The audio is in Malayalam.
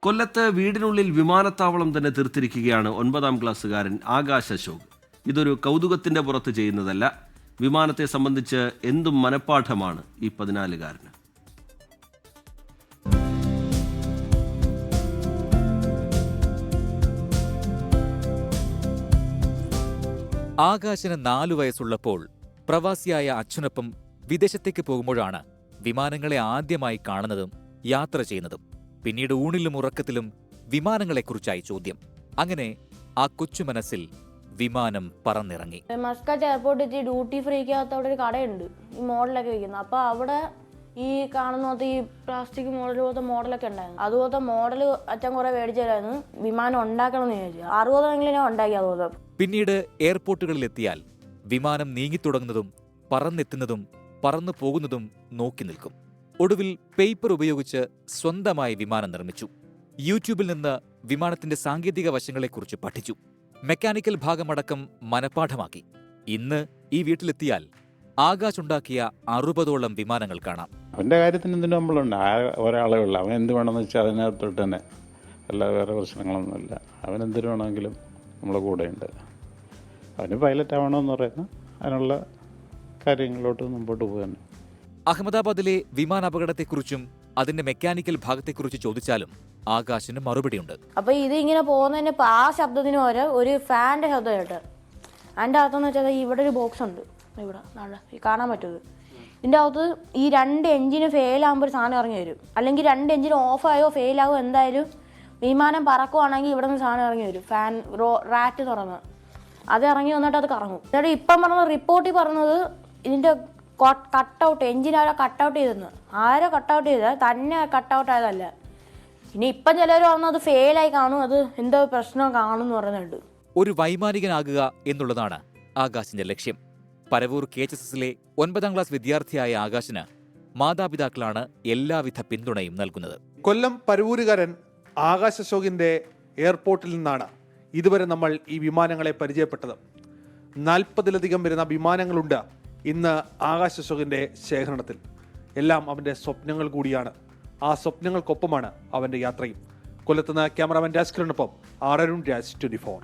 കൊല്ലത്ത് വീടിനുള്ളിൽ വിമാനത്താവളം തന്നെ തീർത്തിരിക്കുകയാണ് 9ാം ക്ലാസ്സുകാരൻ ആകാശ് അശോക്. ഇതൊരു കൗതുകത്തിന്റെ പുറത്ത് ചെയ്യുന്നതല്ല. വിമാനത്തെ സംബന്ധിച്ച് എന്തും മനഃപ്പാഠമാണ് ഈ 14-കാരന്. ആകാശിന് 4 വയസ്സുള്ളപ്പോൾ പ്രവാസിയായ അച്ഛനൊപ്പം വിദേശത്തേക്ക് പോകുമ്പോഴാണ് വിമാനങ്ങളെ ആദ്യമായി കാണുന്നതും യാത്ര ചെയ്യുന്നതും. പിന്നീട് ഊണിലും ഉറക്കത്തിലും വിമാനങ്ങളെക്കുറിച്ചായി ചോദ്യം. അങ്ങനെ ആ കൊച്ചു മനസ്സിൽ വിമാനം പറന്നിറങ്ങി. മസ്കറ്റ് എയർപോർട്ടിൽ ഡ്യൂട്ടി ഫ്രീക്കകത്ത് അവിടെ ഒരു കടയുണ്ട്, ഈ മോഡലൊക്കെ വയ്ക്കുന്നത്. അപ്പോൾ അവിടെ ഈ കാണുന്ന പോലത്തെ ഈ പ്ലാസ്റ്റിക് മോഡൽ പോലത്തെ മോഡലൊക്കെ ഉണ്ടായിരുന്നു. അതുപോലത്തെ മോഡൽ അച്ഛൻ കുറെ മേടിച്ചു തരായിരുന്നു. വിമാനം ഉണ്ടാക്കണം എന്ന് ചോദിച്ചു. 60 ഞാൻ ഉണ്ടാക്കി. അതുപോലെ പിന്നീട് എയർപോർട്ടുകളിലെത്തിയാൽ വിമാനം നീങ്ങിത്തുടങ്ങുന്നതും പറന്നെത്തുന്നതും പറന്നു പോകുന്നതും നോക്കി നിൽക്കും. ഒടുവിൽ പേപ്പർ ഉപയോഗിച്ച് സ്വന്തമായി വിമാനം നിർമ്മിച്ചു. യൂട്യൂബിൽ നിന്ന് വിമാനത്തിന്റെ സാങ്കേതിക വശങ്ങളെക്കുറിച്ച് പഠിച്ചു. മെക്കാനിക്കൽ ഭാഗമടക്കം മനഃപ്പാഠമാക്കി. ഇന്ന് ഈ വീട്ടിലെത്തിയാൽ ആകാശ് ഉണ്ടാക്കിയ 60ഓളം വിമാനങ്ങൾ കാണാം. അവൻ്റെ കാര്യത്തിന് എന്തിനും നമ്മളുണ്ട്. ഒരാളേ ഉള്ളു. അവൻ എന്ത് വേണമെന്ന് വെച്ചാൽ അതിനകത്തോട്ട് തന്നെ, അല്ലാതെ വേറെ പ്രശ്നങ്ങളൊന്നുമില്ല. അവൻ എന്തിനു വേണമെങ്കിലും നമ്മളെ കൂടെയുണ്ട്. അവന് പൈലറ്റ് ആവണമെന്ന് പറയുന്ന അതിനുള്ള കാര്യങ്ങളിലോട്ട് മുമ്പോട്ട് പോകാൻ. അഹമ്മദാബാദിലെ വിമാനാപകടത്തെക്കുറിച്ചും അതിന്റെ മെക്കാനിക്കൽ ഭാഗത്തെക്കുറിച്ച് ചോദിച്ചാലും ആകാശിന് മറുപടിയുണ്ട്. അപ്പൊ ഇത് ഇങ്ങനെ പോകുന്നതിന് ആ ശബ്ദത്തിന് വരെ ഒരു ഫാൻ്റെ ശബ്ദം കേട്ട്. അതിൻ്റെ അകത്തെന്ന് വെച്ചാൽ ഇവിടെ ഒരു ബോക്സ് ഉണ്ട്, ഇവിടെ കാണാൻ പറ്റുന്നത്. ഇതിൻ്റെ അകത്ത് ഈ 2 എഞ്ചിന് ഫെയിലാകുമ്പോൾ ഒരു സാധനം ഇറങ്ങി വരും. അല്ലെങ്കിൽ 2 എഞ്ചിൻ ഓഫായോ ഫെയിലാകോ, എന്തായാലും വിമാനം പറക്കുവാണെങ്കിൽ ഇവിടെ നിന്ന് സാധനം ഇറങ്ങി വരും. ഫാൻ റാറ്റ് തുറന്ന് അത് ഇറങ്ങി വന്നിട്ട് അത് കറങ്ങും. എന്നിട്ട് ഇപ്പം പറഞ്ഞ റിപ്പോർട്ടിൽ പറഞ്ഞത് ഇതിൻ്റെ കട്ടൗട്ട്, എഞ്ചിൻ ആരോ കട്ടൗട്ട് ചെയ്തെന്ന്. ആരോ കട്ടൗട്ട് ചെയ്തത്, തന്നെ കട്ടൗട്ട് ആയതല്ല. ഇനി ഇപ്പം ചിലർ പറഞ്ഞത് ഫെയിലായി കാണും, അത് എന്തോ പ്രശ്നം കാണും എന്ന് പറയുന്നുണ്ട്. ഒരു വൈമാനികനാകുക എന്നുള്ളതാണ് ആകാശിന്റെ ലക്ഷ്യം. പരവൂർ KHSSലെ 9ാം ക്ലാസ് വിദ്യാർത്ഥിയായ ആകാശിന് മാതാപിതാക്കളാണ് എല്ലാവിധ പിന്തുണയും നൽകുന്നത്. കൊല്ലം പരവൂരുകാരൻ ആകാശ് അശോകിന്റെ എയർപോർട്ടിൽ നിന്നാണ് ഇതുവരെ നമ്മൾ ഈ വിമാനങ്ങളെ പരിചയപ്പെട്ടത്. 40-ലധികം വരുന്ന വിമാനങ്ങളുണ്ട് ഇന്ന് ആകാശ് അശോകിന്റെ ശേഖരണത്തിൽ. എല്ലാം അവന്റെ സ്വപ്നങ്ങൾ കൂടിയാണ്. ആ സ്വപ്നങ്ങൾക്കൊപ്പമാണ് അവന്റെ യാത്രയും. കൊല്ലത്തുനിന്ന് ക്യാമറാമാൻ രാജ് കിരണിനൊപ്പം അരുൺ രാജ്, 24.